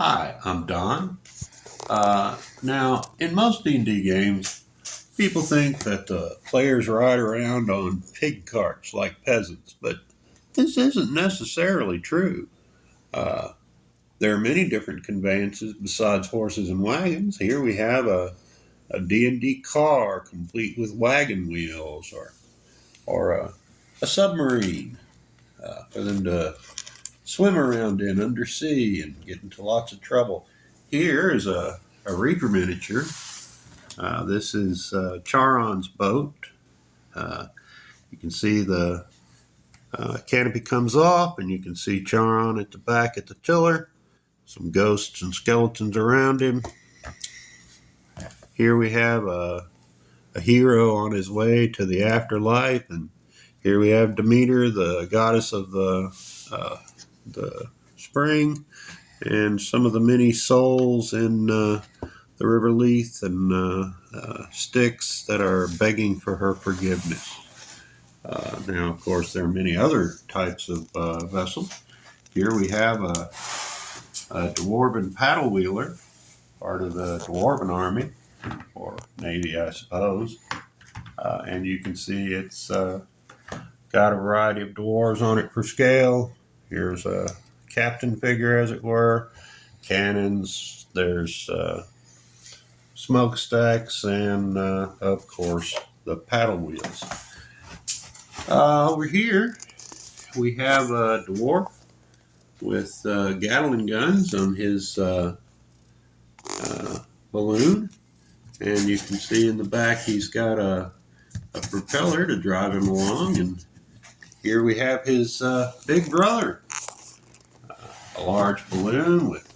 Hi, I'm Don. Now, in most D&D games, people think that the players ride around on pig carts like peasants, but this isn't necessarily true. Uh, there are many different conveyances besides horses and wagons. Here we have a D&D car complete with wagon wheels or a submarine for them to swim around in undersea and get into lots of trouble. Here is a Reaper miniature. This is Charon's boat. Uh, you can see the canopy comes off, and you can see Charon at the back at the tiller. Some ghosts and skeletons around him. Here we have a hero on his way to the afterlife, and here we have Demeter, the goddess of the spring, and some of the many souls in the river Leith and Styx that are begging for her forgiveness. Now, of course, there are many other types of vessels. Here we have a dwarven paddle wheeler, part of the dwarven army, or navy, I suppose. And you can see it's got a variety of dwarves on it for scale. Here's a captain figure, as it were, cannons. There's smokestacks, and of course the paddle wheels. Over here we have a dwarf with Gatling guns on his balloon, and you can see in the back he's got a propeller to drive him along. And here we have his big brother, a large balloon with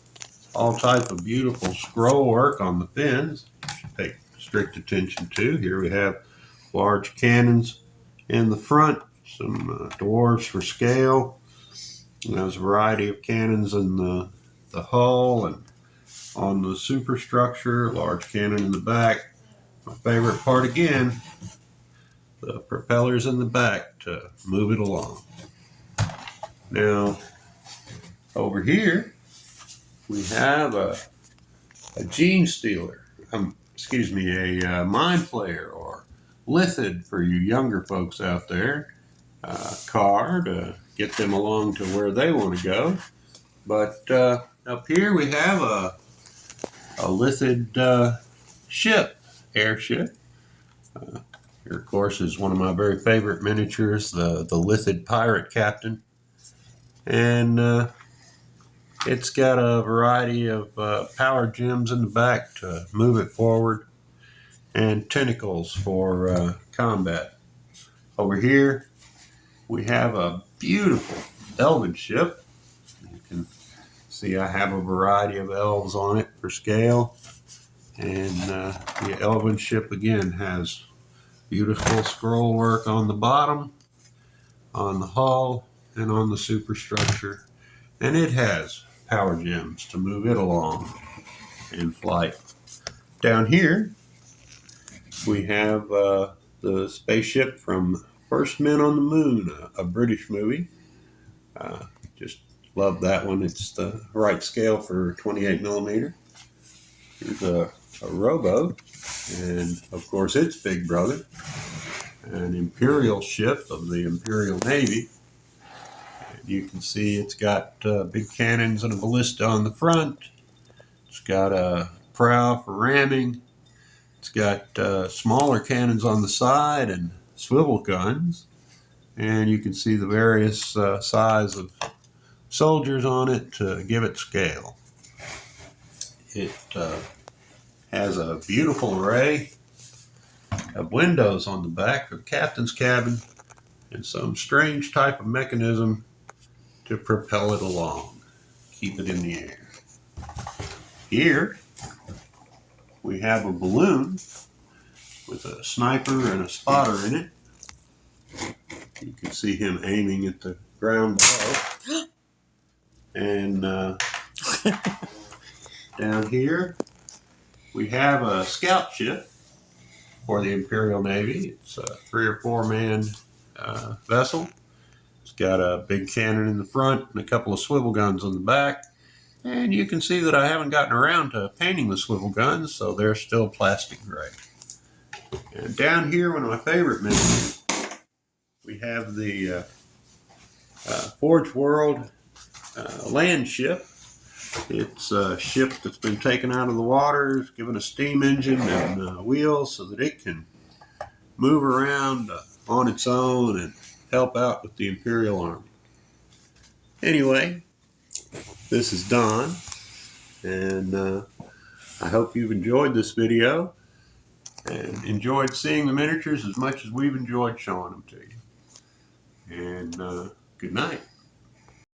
all type of beautiful scroll work on the fins. Pay strict attention to. Here we have large cannons in the front, some dwarves for scale. And there's a variety of cannons in the hull and on the superstructure, large cannon in the back. My favorite part again, the propellers in the back to move it along. Now, over here, we have a gene stealer, a mind flayer, or Lithid for you younger folks out there, car to get them along to where they want to go. But up here we have a Lithid ship, airship. Here, of course, is one of my very favorite miniatures, the Lithid pirate captain. And it's got a variety of power gems in the back to move it forward and tentacles for combat. Over here, we have a beautiful elven ship. You can see I have a variety of elves on it for scale. And the elven ship again has beautiful scroll work on the bottom, on the hull, and on the superstructure. And it has power gems to move it along in flight. Down here, we have the spaceship from First Men on the Moon, a British movie. Just love that one. It's the right scale for 28 millimeter. Here's a rowboat, and of course its big brother, an Imperial ship of the Imperial Navy. And you can see it's got big cannons and a ballista on the front. It's got a prow for ramming. It's got smaller cannons on the side and swivel guns. And you can see the various size of soldiers on it to give it scale. It has a beautiful array of windows on the back of the captain's cabin and some strange type of mechanism to propel it along, keep it in the air. Here we have a balloon with a sniper and a spotter in it. You can see him aiming at the ground below. And down here we have a scout ship for the Imperial Navy. It's a 3 or 4 man vessel. It's got a big cannon in the front and a couple of swivel guns on the back. And you can see that I haven't gotten around to painting the swivel guns, so they're still plastic gray. And down here, one of my favorite miniatures, we have the Forge World land ship. It's a ship that's been taken out of the water, given a steam engine and wheels so that it can move around on its own and help out with the Imperial Army. Anyway, this is Don, and I hope you've enjoyed this video and enjoyed seeing the miniatures as much as we've enjoyed showing them to you. And good night.